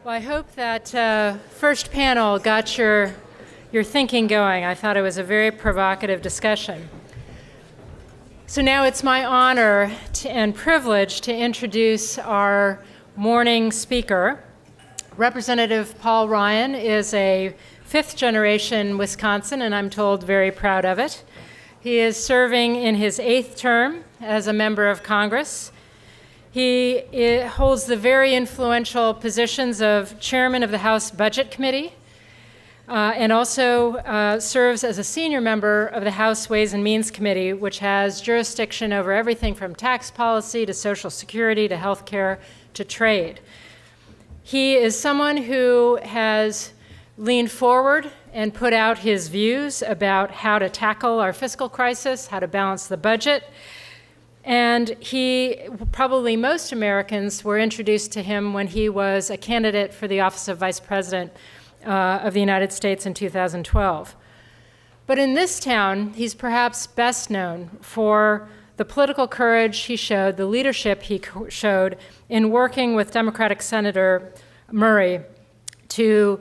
Well, I hope that first panel got your thinking going. I thought it was a very provocative discussion. So now it's my honor and privilege to introduce our morning speaker. Representative Paul Ryan is a fifth-generation Wisconsin, and I'm told very proud of it. He is serving in his 8th term as a member of Congress. He holds the very influential positions of chairman of the House Budget Committee and also serves as a senior member of the House Ways and Means Committee, which has jurisdiction over everything from tax policy to Social Security to health care to trade. He is someone who has leaned forward and put out his views about how to tackle our fiscal crisis, how to balance the budget. And probably most Americans were introduced to him when he was a candidate for the office of Vice President of the United States in 2012. But in this town, he's perhaps best known for the political courage he showed, the leadership he showed in working with Democratic Senator Murray to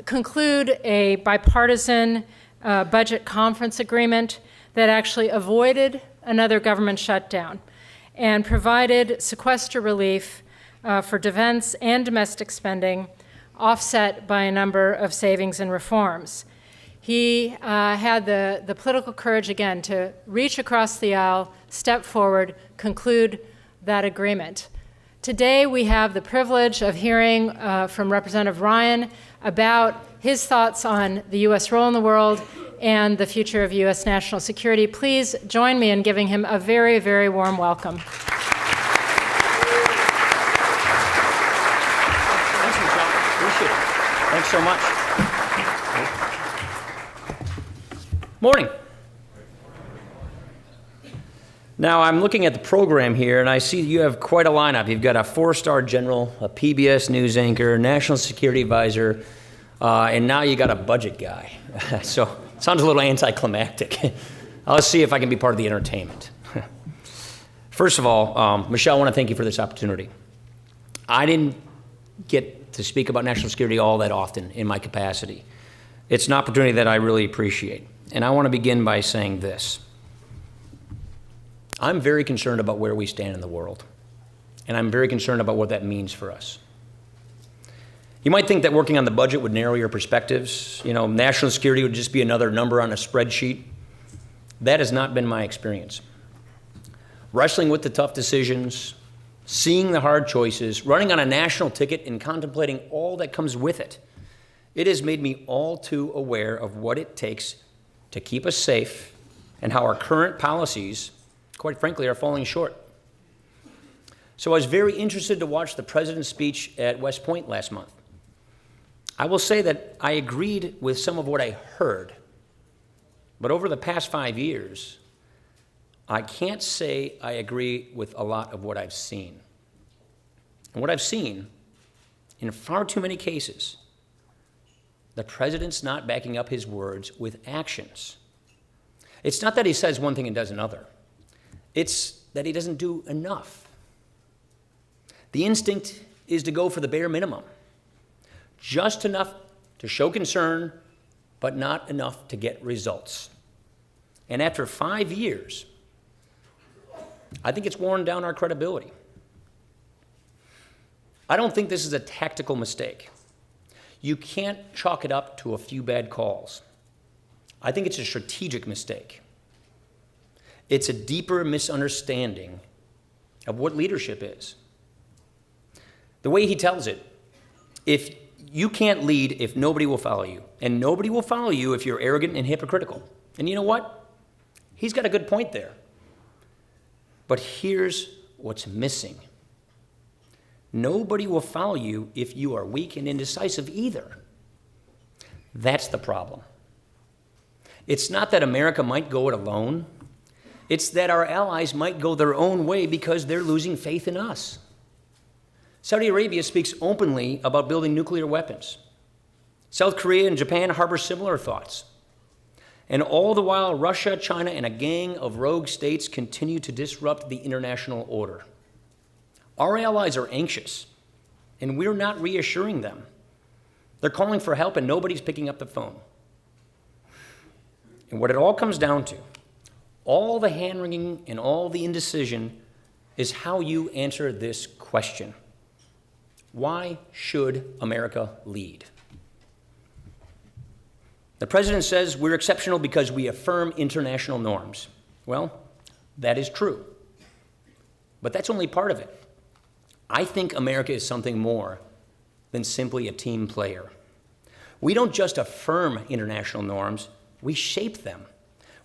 conclude a bipartisan budget conference agreement that actually avoided another government shutdown and provided sequester relief for defense and domestic spending, offset by a number of savings and reforms. He had the political courage, again, to reach across the aisle, step forward, conclude that agreement. Today, we have the privilege of hearing from Representative Ryan about his thoughts on the U.S. role in the world and the future of U.S. national security. Please join me in giving him a very, very warm welcome. Thanks, Michelle. Appreciate it. Thanks so much. Morning. Now, I'm looking at the program here, and I see you have quite a lineup. You've got a 4-star general, a PBS news anchor, national security advisor, and now you got a budget guy. So sounds a little anticlimactic. I'll see if I can be part of the entertainment. First of all, Michelle, I want to thank you for this opportunity. I didn't get to speak about national security all that often in my capacity. It's an opportunity that I really appreciate. And I want to begin by saying this. I'm very concerned about where we stand in the world. And I'm very concerned about what that means for us. You might think that working on the budget would narrow your perspectives. You know, national security would just be another number on a spreadsheet. That has not been my experience. Wrestling with the tough decisions, seeing the hard choices, running on a national ticket and contemplating all that comes with it, it has made me all too aware of what it takes to keep us safe and how our current policies, quite frankly, are falling short. So I was very interested to watch the president's speech at West Point last month. I will say that I agreed with some of what I heard, but over the past 5 years, I can't say I agree with a lot of what I've seen. And what I've seen, in far too many cases, the president's not backing up his words with actions. It's not that he says one thing and does another. It's that he doesn't do enough. The instinct is to go for the bare minimum. Just enough to show concern, but not enough to get results. And after 5 years, I think it's worn down our credibility. I don't think this is a tactical mistake. You can't chalk it up to a few bad calls. I think it's a strategic mistake. It's a deeper misunderstanding of what leadership is. The way he tells it, if you can't lead if nobody will follow you, and nobody will follow you if you're arrogant and hypocritical. And you know what? He's got a good point there. But here's what's missing. Nobody will follow you if you are weak and indecisive either. That's the problem. It's not that America might go it alone. It's that our allies might go their own way because they're losing faith in us. Saudi Arabia speaks openly about building nuclear weapons. South Korea and Japan harbor similar thoughts. And all the while, Russia, China, and a gang of rogue states continue to disrupt the international order. Our allies are anxious, and we're not reassuring them. They're calling for help, and nobody's picking up the phone. And what it all comes down to, all the hand-wringing and all the indecision, is how you answer this question. Why should America lead? The president says we're exceptional because we affirm international norms. Well, that is true. But that's only part of it. I think America is something more than simply a team player. We don't just affirm international norms, we shape them.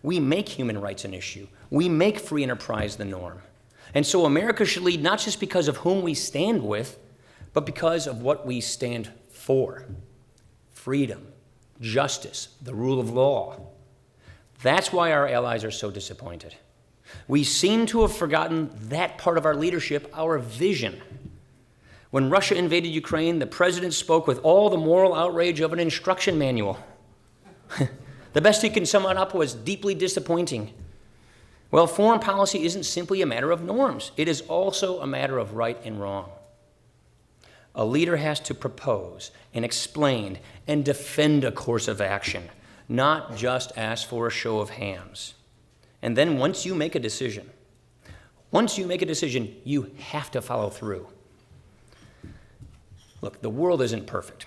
We make human rights an issue. We make free enterprise the norm. And so America should lead not just because of whom we stand with, but because of what we stand for. Freedom, justice, the rule of law. That's why our allies are so disappointed. We seem to have forgotten that part of our leadership, our vision. When Russia invaded Ukraine, the president spoke with all the moral outrage of an instruction manual. The best he can sum it up was deeply disappointing. Well, foreign policy isn't simply a matter of norms. It is also a matter of right and wrong. A leader has to propose and explain and defend a course of action, not just ask for a show of hands. And then once you make a decision, you have to follow through. Look, the world isn't perfect,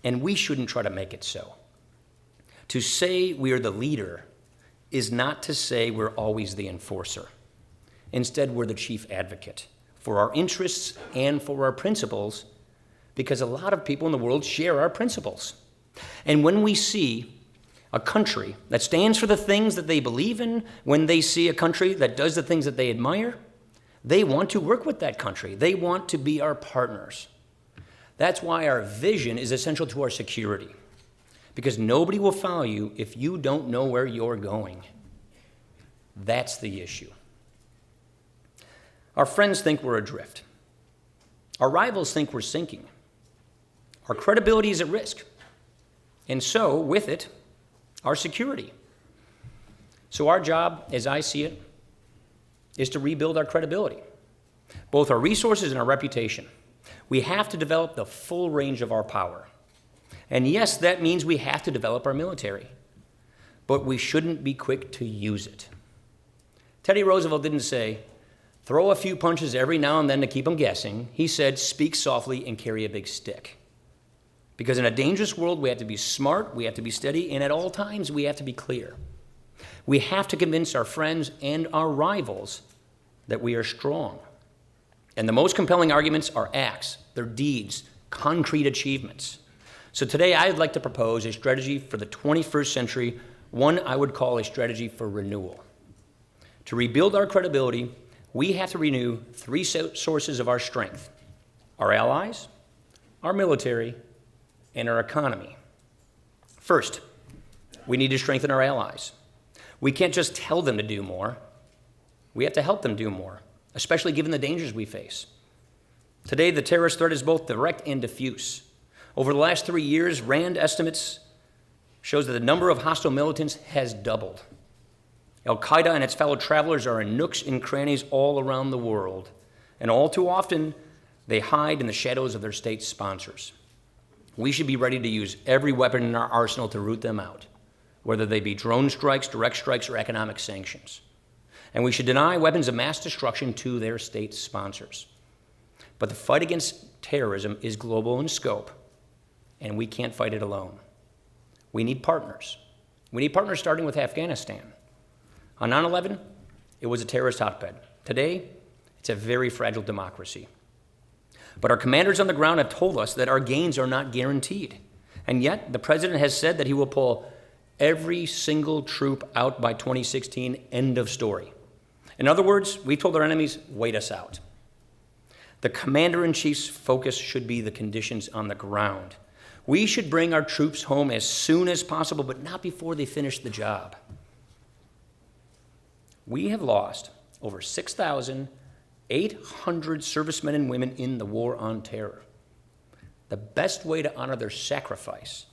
and we shouldn't try to make it so. To say we are the leader is not to say we're always the enforcer. Instead, we're the chief advocate for our interests and for our principles, because a lot of people in the world share our principles. And when we see a country that stands for the things that they believe in, when they see a country that does the things that they admire, they want to work with that country. They want to be our partners. That's why our vision is essential to our security, because nobody will follow you if you don't know where you're going. That's the issue. Our friends think we're adrift. Our rivals think we're sinking. Our credibility is at risk. And so, with it, our security. So our job, as I see it, is to rebuild our credibility, both our resources and our reputation. We have to develop the full range of our power. And yes, that means we have to develop our military, but we shouldn't be quick to use it. Teddy Roosevelt didn't say, throw a few punches every now and then to keep them guessing. He said, speak softly and carry a big stick. Because in a dangerous world, we have to be smart, we have to be steady, and at all times, we have to be clear. We have to convince our friends and our rivals that we are strong. And the most compelling arguments are acts, their deeds, concrete achievements. So today, I'd like to propose a strategy for the 21st century, one I would call a strategy for renewal. To rebuild our credibility, we have to renew three sources of our strength: our allies, our military, and our economy. First, we need to strengthen our allies. We can't just tell them to do more. We have to help them do more, especially given the dangers we face. Today, the terrorist threat is both direct and diffuse. Over the last 3 years, RAND estimates shows that the number of hostile militants has doubled. Al-Qaeda and its fellow travelers are in nooks and crannies all around the world, and all too often, they hide in the shadows of their state sponsors. We should be ready to use every weapon in our arsenal to root them out, whether they be drone strikes, direct strikes, or economic sanctions. And we should deny weapons of mass destruction to their state sponsors. But the fight against terrorism is global in scope, and we can't fight it alone. We need partners. We need partners starting with Afghanistan. On 9/11, it was a terrorist hotbed. Today, it's a very fragile democracy. But our commanders on the ground have told us that our gains are not guaranteed. And yet, the president has said that he will pull every single troop out by 2016, end of story. In other words, we told our enemies, wait us out. The commander-in-chief's focus should be the conditions on the ground. We should bring our troops home as soon as possible, but not before they finish the job. We have lost over 6,800 servicemen and women in the war on terror. The best way to honor their sacrifice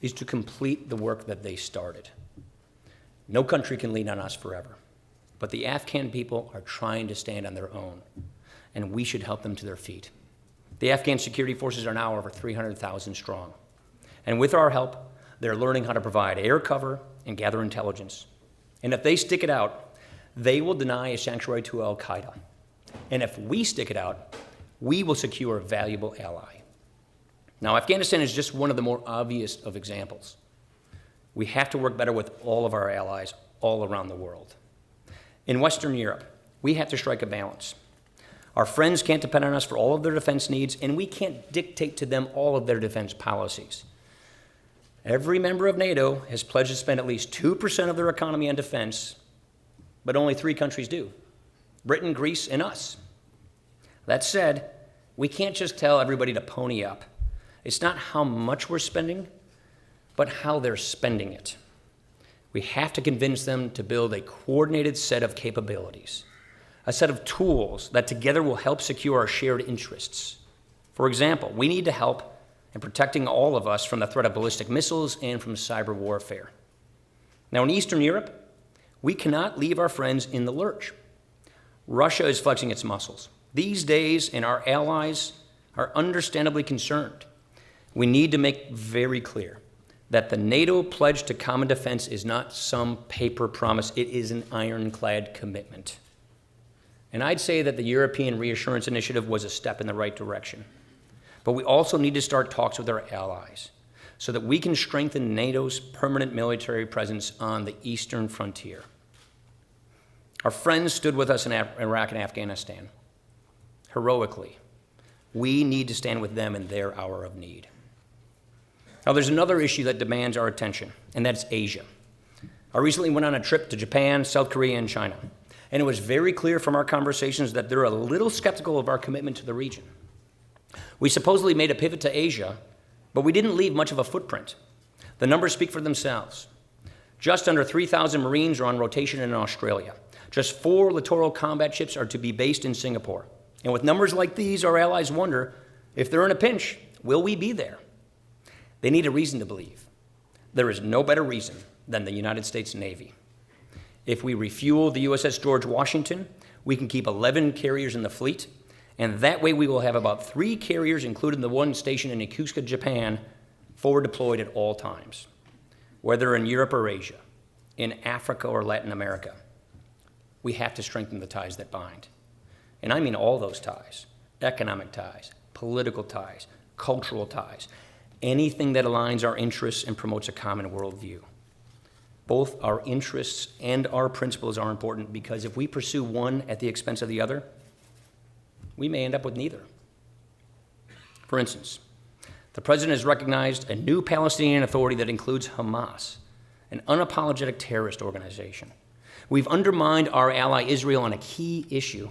is to complete the work that they started. No country can lean on us forever, but the Afghan people are trying to stand on their own, and we should help them to their feet. The Afghan security forces are now over 300,000 strong. And with our help, they're learning how to provide air cover and gather intelligence. And if they stick it out, they will deny a sanctuary to al-Qaeda. And if we stick it out, we will secure a valuable ally. Now, Afghanistan is just one of the more obvious of examples. We have to work better with all of our allies all around the world. In Western Europe, we have to strike a balance. Our friends can't depend on us for all of their defense needs, and we can't dictate to them all of their defense policies. Every member of NATO has pledged to spend at least 2% of their economy on defense, but only 3 countries do: Britain, Greece, and us. That said, we can't just tell everybody to pony up. It's not how much we're spending, but how they're spending it. We have to convince them to build a coordinated set of capabilities, a set of tools that together will help secure our shared interests. For example, we need to help in protecting all of us from the threat of ballistic missiles and from cyber warfare. Now, in Eastern Europe, we cannot leave our friends in the lurch. Russia is flexing its muscles these days, and our allies are understandably concerned. We need to make very clear that the NATO pledge to common defense is not some paper promise. It is an ironclad commitment. And I'd say that the European Reassurance Initiative was a step in the right direction. But we also need to start talks with our allies so that we can strengthen NATO's permanent military presence on the eastern frontier. Our friends stood with us in Iraq and Afghanistan heroically. We need to stand with them in their hour of need. Now, there's another issue that demands our attention, and that's Asia. I recently went on a trip to Japan, South Korea, and China, and it was very clear from our conversations that they're a little skeptical of our commitment to the region. We supposedly made a pivot to Asia, but we didn't leave much of a footprint. The numbers speak for themselves. Just under 3,000 Marines are on rotation in Australia. Just 4 littoral combat ships are to be based in Singapore. And with numbers like these, our allies wonder, if they're in a pinch, will we be there? They need a reason to believe. There is no better reason than the United States Navy. If we refuel the USS George Washington, we can keep 11 carriers in the fleet, and that way we will have about 3 carriers, including the one stationed in Yokosuka, Japan, forward deployed at all times, whether in Europe or Asia, in Africa or Latin America. We have to strengthen the ties that bind. And I mean all those ties: economic ties, political ties, cultural ties, anything that aligns our interests and promotes a common worldview. Both our interests and our principles are important, because if we pursue one at the expense of the other, we may end up with neither. For instance, the president has recognized a new Palestinian Authority that includes Hamas, an unapologetic terrorist organization. We've undermined our ally Israel on a key issue,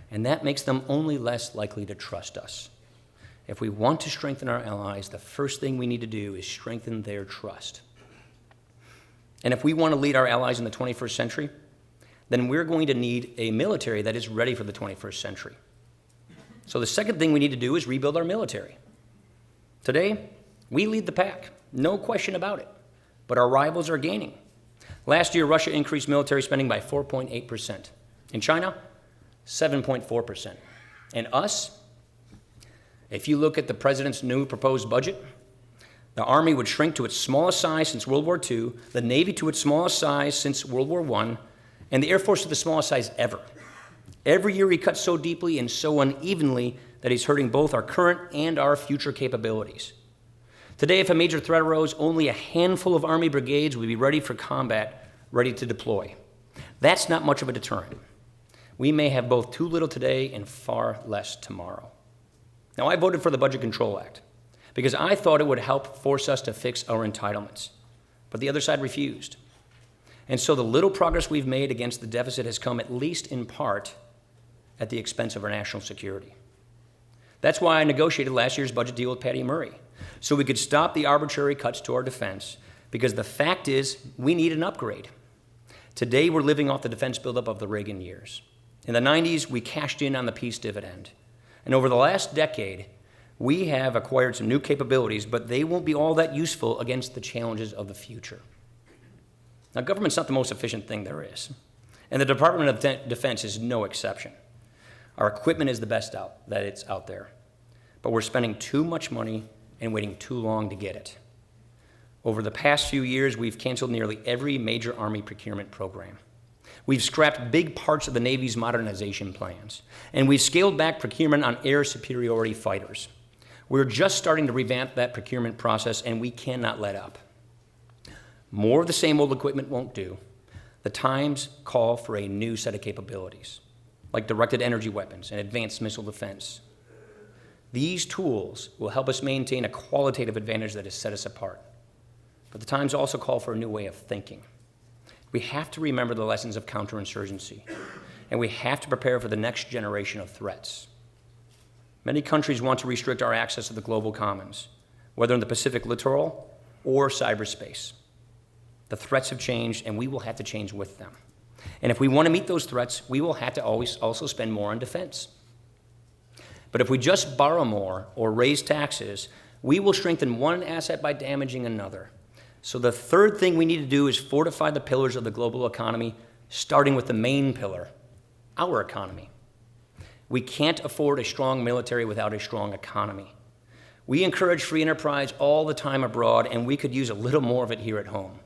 and that makes them only less likely to trust us. If we want to strengthen our allies, the first thing we need to do is strengthen their trust. And if we want to lead our allies in the 21st century, then we're going to need a military that is ready for the 21st century. So the second thing we need to do is rebuild our military. Today, we lead the pack, no question about it, but our rivals are gaining. Last year, Russia increased military spending by 4.8%. In China, 7.4%. And us, if you look at the president's new proposed budget, the Army would shrink to its smallest size since World War II, the Navy to its smallest size since World War I, and the Air Force to the smallest size ever. Every year he cuts so deeply and so unevenly that he's hurting both our current and our future capabilities. Today, if a major threat arose, only a handful of Army brigades would be ready for combat, ready to deploy. That's not much of a deterrent. We may have both too little today and far less tomorrow. Now, I voted for the Budget Control Act because I thought it would help force us to fix our entitlements, but the other side refused. And so the little progress we've made against the deficit has come, at least in part, at the expense of our national security. That's why I negotiated last year's budget deal with Patty Murray, so we could stop the arbitrary cuts to our defense, because the fact is we need an upgrade. Today, we're living off the defense buildup of the Reagan years. In the 90s, we cashed in on the peace dividend. And over the last decade, we have acquired some new capabilities, but they won't be all that useful against the challenges of the future. Now, government's not the most efficient thing there is, and the Department of Defense is no exception. Our equipment is the best that it's out there. but we're spending too much money and waiting too long to get it. Over the past few years, we've canceled nearly every major Army procurement program. We've scrapped big parts of the Navy's modernization plans, and we've scaled back procurement on air superiority fighters. We're just starting to revamp that procurement process, and we cannot let up. More of the same old equipment won't do. The times call for a new set of capabilities, like directed energy weapons and advanced missile defense. These tools will help us maintain a qualitative advantage that has set us apart. But the times also call for a new way of thinking. We have to remember the lessons of counterinsurgency, and we have to prepare for the next generation of threats. Many countries want to restrict our access to the global commons, whether in the Pacific littoral or cyberspace. The threats have changed, and we will have to change with them. And if we want to meet those threats, we will have to always also spend more on defense. But if we just borrow more or raise taxes, we will strengthen one asset by damaging another. So the third thing we need to do is fortify the pillars of the global economy, starting with the main pillar, our economy. We can't afford a strong military without a strong economy. We encourage free enterprise all the time abroad, and we could use a little more of it here at home.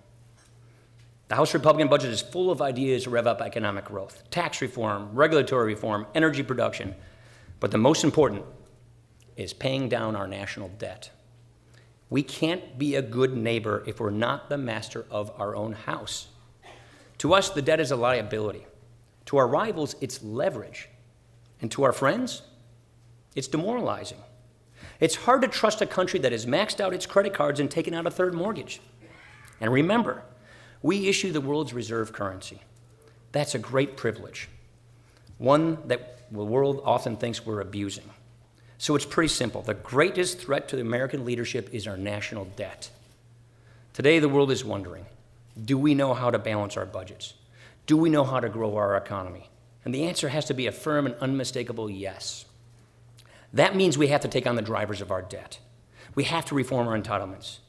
The House Republican budget is full of ideas to rev up economic growth, tax reform, regulatory reform, energy production. But the most important is paying down our national debt. We can't be a good neighbor if we're not the master of our own house. To us, the debt is a liability. To our rivals, it's leverage. And to our friends, it's demoralizing. It's hard to trust a country that has maxed out its credit cards and taken out a third mortgage. And remember, we issue the world's reserve currency. That's a great privilege, one that the world often thinks we're abusing. So it's pretty simple. The greatest threat to the American leadership is our national debt. Today, the world is wondering, do we know how to balance our budgets? Do we know how to grow our economy? And the answer has to be a firm and unmistakable yes. That means we have to take on the drivers of our debt. We have to reform our entitlements.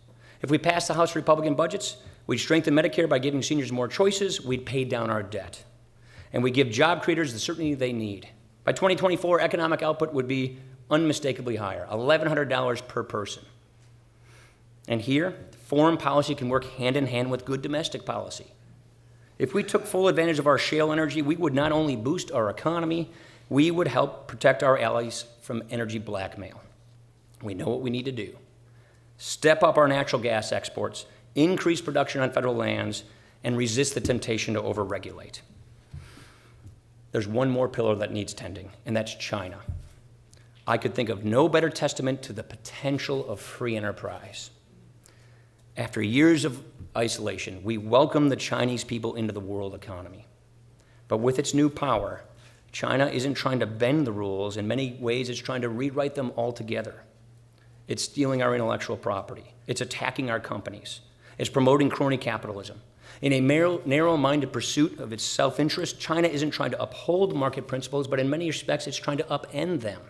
If we pass the House Republican budgets, we'd strengthen Medicare by giving seniors more choices, we'd pay down our debt. And we give job creators the certainty they need. By 2024, economic output would be unmistakably higher, $1,100 per person. And here, foreign policy can work hand in hand with good domestic policy. If we took full advantage of our shale energy, we would not only boost our economy, we would help protect our allies from energy blackmail. We know what we need to do. Step up our natural gas exports, increase production on federal lands, and resist the temptation to overregulate. There's one more pillar that needs tending, and that's China. I could think of no better testament to the potential of free enterprise. After years of isolation, we welcome the Chinese people into the world economy. But with its new power, China isn't trying to bend the rules. In many ways, it's trying to rewrite them altogether. It's stealing our intellectual property. It's attacking our companies. It's promoting crony capitalism. In a narrow-minded pursuit of its self-interest, China isn't trying to uphold market principles, but in many respects, it's trying to upend them.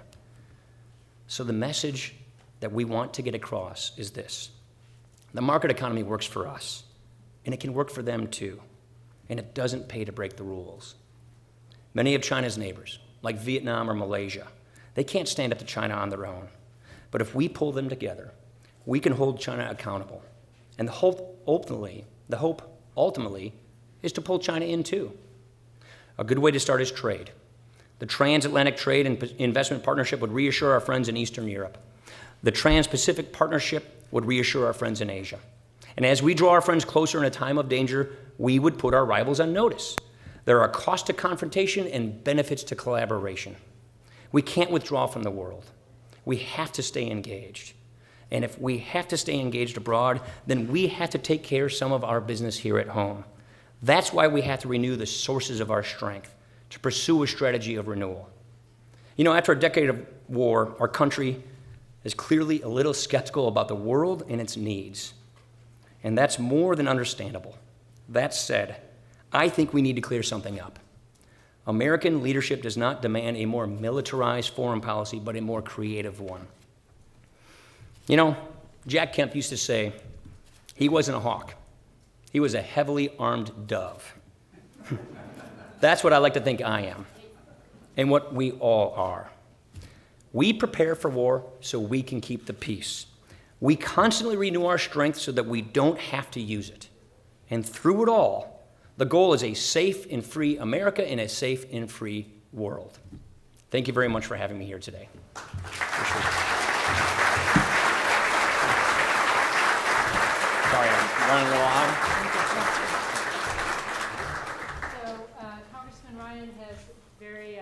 So the message that we want to get across is this. The market economy works for us, and it can work for them too, and it doesn't pay to break the rules. Many of China's neighbors, like Vietnam or Malaysia, they can't stand up to China on their own. But if we pull them together, we can hold China accountable. And the hope ultimately is to pull China in too. A good way to start is trade. The Transatlantic Trade and Investment Partnership would reassure our friends in Eastern Europe. The Trans-Pacific Partnership would reassure our friends in Asia. And as we draw our friends closer in a time of danger, we would put our rivals on notice. There are costs to confrontation and benefits to collaboration. We can't withdraw from the world. We have to stay engaged. And if we have to stay engaged abroad, then we have to take care of some of our business here at home. That's why we have to renew the sources of our strength, to pursue a strategy of renewal. You know, after a decade of war, our country is clearly a little skeptical about the world and its needs. And that's more than understandable. That said, I think we need to clear something up. American leadership does not demand a more militarized foreign policy, but a more creative one. You know, Jack Kemp used to say, he wasn't a hawk. He was a heavily armed dove. That's what I like to think I am, and what we all are. We prepare for war so we can keep the peace. We constantly renew our strength so that we don't have to use it. And through it all, the goal is a safe and free America in a safe and free world. Thank you very much for having me here today. Sorry, I'm running a little long. So Congressman Ryan has very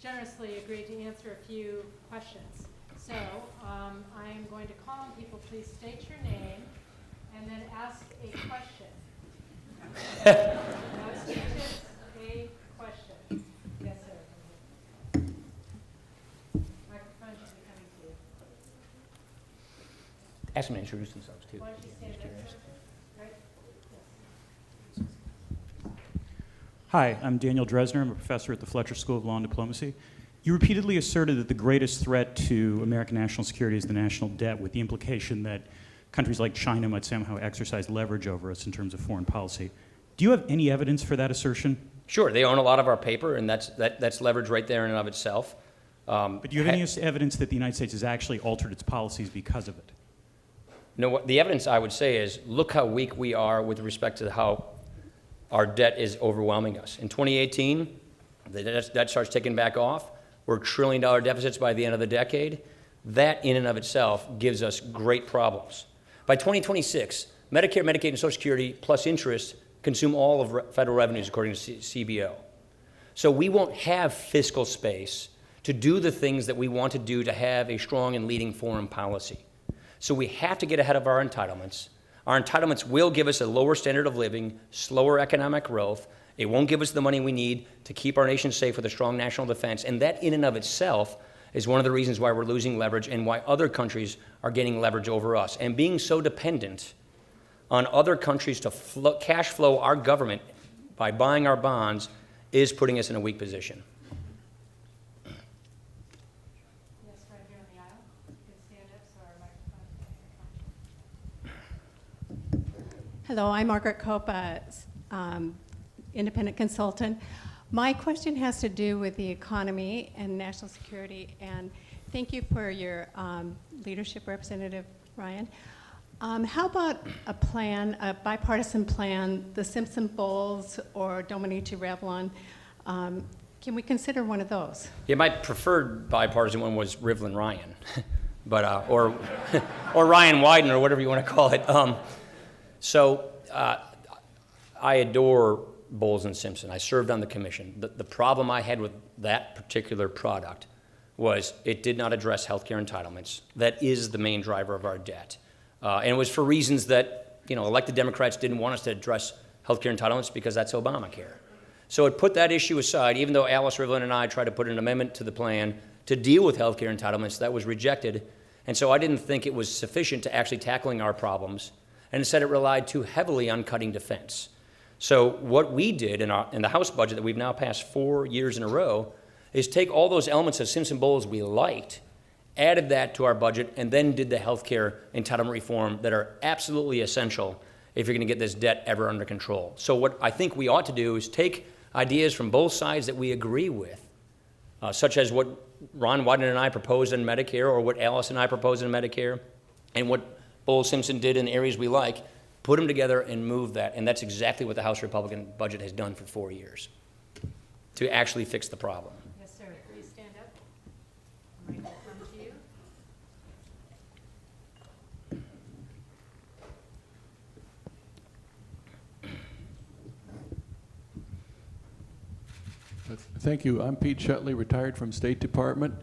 generously agreed to answer a few questions. So I am going to call on people. Please state your name and then ask a question. No speeches, a question. Yes, sir. Microphone should be coming to you. Ask them to introduce themselves, too. Why don't you stand up, sir? Right? Yes. Hi, I'm Daniel Dresner. I'm a professor at the Fletcher School of Law and Diplomacy. You repeatedly asserted that the greatest threat to American national security is the national debt, with the implication that countries like China might somehow exercise leverage over us in terms of foreign policy. Do you have any evidence for that assertion? Sure, they own a lot of our paper, and that's leverage right there in and of itself. But do you have any evidence that the United States has actually altered its policies because of it? No, what the evidence I would say is, look how weak we are with respect to how our debt is overwhelming us. In 2018, the debt starts ticking back off. We're $1 trillion deficits by the end of the decade. That in and of itself gives us great problems. By 2026, Medicare, Medicaid, and Social Security plus interest consume all of federal revenues according to CBO. So we won't have fiscal space to do the things that we want to do to have a strong and leading foreign policy. So we have to get ahead of our entitlements. Our entitlements will give us a lower standard of living, slower economic growth. It won't give us the money we need to keep our nation safe with a strong national defense. And that in and of itself is one of the reasons why we're losing leverage and why other countries are gaining leverage over us. And being so dependent on other countries to cash flow our government by buying our bonds is putting us in a weak position. Yes, right here on the aisle. You can stand up so our microphone. Hello, I'm Margaret Cope, independent consultant. My question has to do with the economy and national security, and thank you for your leadership, Representative Ryan. How about a plan, a bipartisan plan, the Simpson-Bowles or Domenici-Revlon? Can we consider one of those? Yeah, my preferred bipartisan one was Rivlin-Ryan, but or Ryan Wyden or whatever you want to call it. I adore Bowles and Simpson. I served on the commission. The problem I had with that particular product was it did not address healthcare entitlements. That is the main driver of our debt. And it was for reasons that, elected Democrats didn't want us to address healthcare entitlements because that's Obamacare. So it put that issue aside, even though Alice Rivlin and I tried to put an amendment to the plan to deal with healthcare entitlements, that was rejected. And so I didn't think it was sufficient to actually tackling our problems. And instead it relied too heavily on cutting defense. So what we did in the House budget that we've now passed 4 years in a row is take all those elements of Simpson-Bowles we liked, added that to our budget, and then did the healthcare entitlement reform that are absolutely essential if you're going to get this debt ever under control. So what I think we ought to do is take ideas from both sides that we agree with, such as what Ron Wyden and I proposed in Medicare, or what Alice and I proposed in Medicare, and what Bowles Simpson did in the areas we like, put them together and move that. And that's exactly what the House Republican budget has done for 4 years, to actually fix the problem. Yes, sir. Please stand up. I'm going to come to you. Thank you. I'm Pete Shetley, retired from State Department.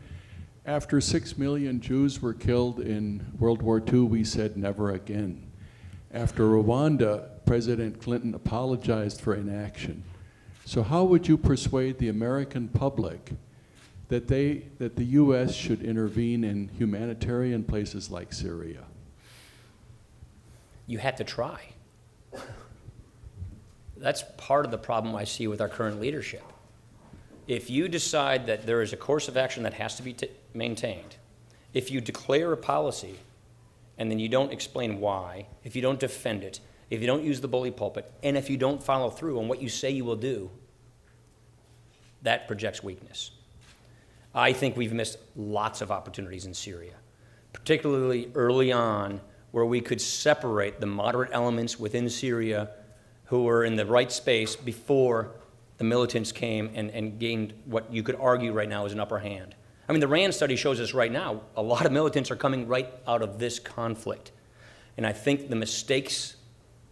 After 6 million Jews were killed in World War II, we said never again. After Rwanda, President Clinton apologized for inaction. So how would you persuade the American public that the U.S. should intervene in humanitarian places like Syria? You have to try. That's part of the problem I see with our current leadership. If you decide that there is a course of action that has to be maintained, if you declare a policy and then you don't explain why, if you don't defend it, if you don't use the bully pulpit, and if you don't follow through on what you say you will do, that projects weakness. I think we've missed lots of opportunities in Syria, particularly early on, where we could separate the moderate elements within Syria who were in the right space before the militants came and gained what you could argue right now is an upper hand. I mean, the RAND study shows us right now, a lot of militants are coming right out of this conflict. And I think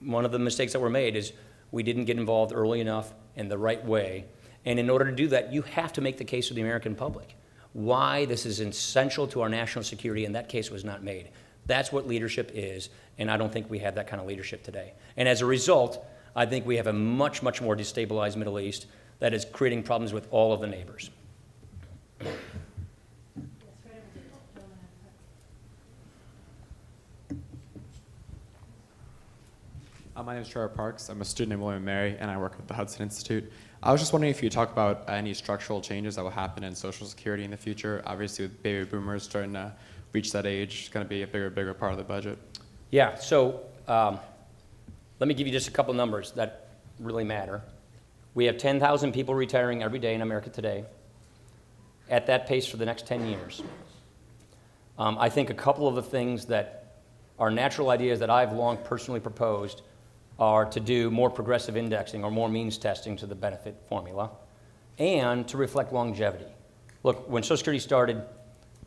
one of the mistakes that were made is we didn't get involved early enough in the right way. And in order to do that, you have to make the case to the American public why this is essential to our national security, and that case was not made. That's what leadership is, and I don't think we have that kind of leadership today. And as a result, I think we have a much, much more destabilized Middle East that is creating problems with all of the neighbors. My name is Trevor Parks. I'm a student at William & Mary, and I work at the Hudson Institute. I was just wondering if you could talk about any structural changes that will happen in Social Security in the future. Obviously, with baby boomers starting to reach that age, it's going to be a bigger part of the budget. Yeah, so let me give you just a couple numbers that really matter. We have 10,000 people retiring every day in America today at that pace for the next 10 years. I think a couple of the things that are natural ideas that I've long personally proposed are to do more progressive indexing or more means testing to the benefit formula and to reflect longevity. Look, when Social Security started,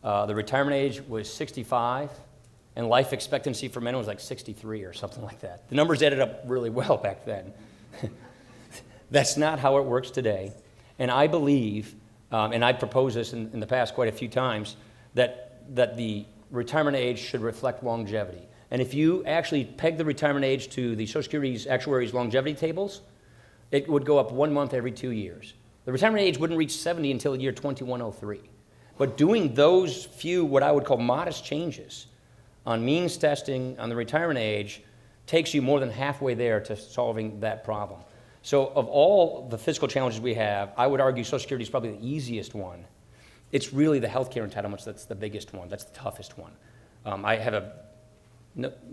the retirement age was 65 and life expectancy for men was like 63 or something like that. The numbers added up really well back then. That's not how it works today. And I believe, and I've proposed this in the past quite a few times, that the retirement age should reflect longevity. And if you actually peg the retirement age to the Social Security's actuaries' longevity tables, it would go up 1 month every 2 years. The retirement age wouldn't reach 70 until year 2103. But doing those few, what I would call modest changes on means testing on the retirement age takes you more than halfway there to solving that problem. So of all the fiscal challenges we have, I would argue Social Security is probably the easiest one. It's really the healthcare entitlements that's the biggest one. That's the toughest one. I have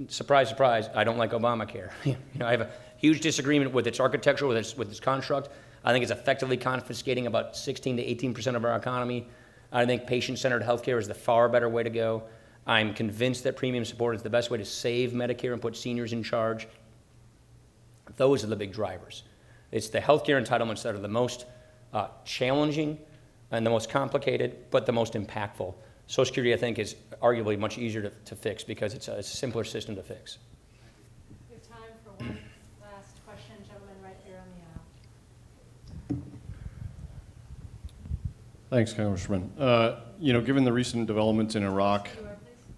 surprise, surprise, I don't like Obamacare. I have a huge disagreement with its architecture, with its construct. I think it's effectively confiscating about 16 to 18% of our economy. I think patient-centered healthcare is the far better way to go. I'm convinced that premium support is the best way to save Medicare and put seniors in charge. Those are the big drivers. It's the healthcare entitlements that are the most challenging and the most complicated, but the most impactful. Social Security, I think, is arguably much easier to fix because it's a simpler system to fix. We have time for one last question. Gentleman right here on the aisle. Thanks, Congressman. Given the recent developments in Iraq,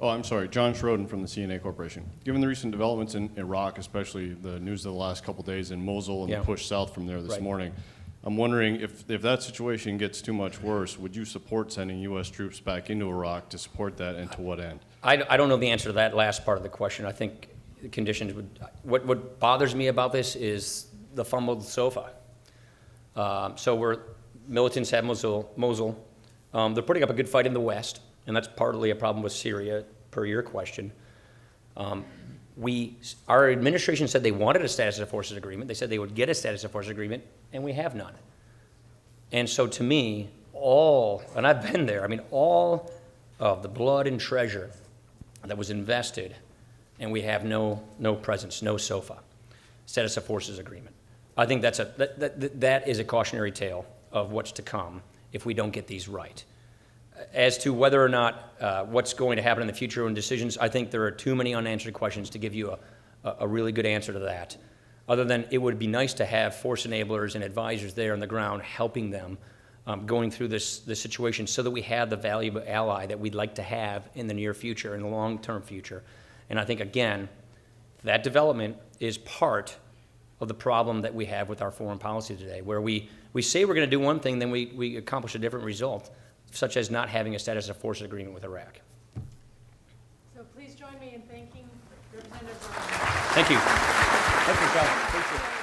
I'm sorry, John Schroden from the CNA Corporation. Given the recent developments in Iraq, especially the news of the last couple days in Mosul and the push south from there this morning, I'm wondering if that situation gets too much worse, would you support sending U.S. troops back into Iraq to support that, and to what end? I don't know the answer to that last part of the question. I think the conditions would. What bothers me about this is the fumbled sofa. So militants have Mosul. They're putting up a good fight in the West, and that's partly a problem with Syria, per your question. Our administration said they wanted a status of forces agreement. They said they would get a status of forces agreement, and we have none. And so to me, and I've been there, all of the blood and treasure that was invested, and we have no presence, no SOFA, status of forces agreement. I think that is a cautionary tale of what's to come if we don't get these right. As to whether or not what's going to happen in the future in decisions, I think there are too many unanswered questions to give you a really good answer to that. Other than it would be nice to have force enablers and advisors there on the ground helping them going through this situation so that we have the valuable ally that we'd like to have in the near future, in the long-term future. And I think, again, that development is part of the problem that we have with our foreign policy today, where we say we're going to do one thing, then we accomplish a different result, such as not having a status of forces agreement with Iraq. So please join me in thanking Representative Ryan. Thank you. Thank you, John. Appreciate it.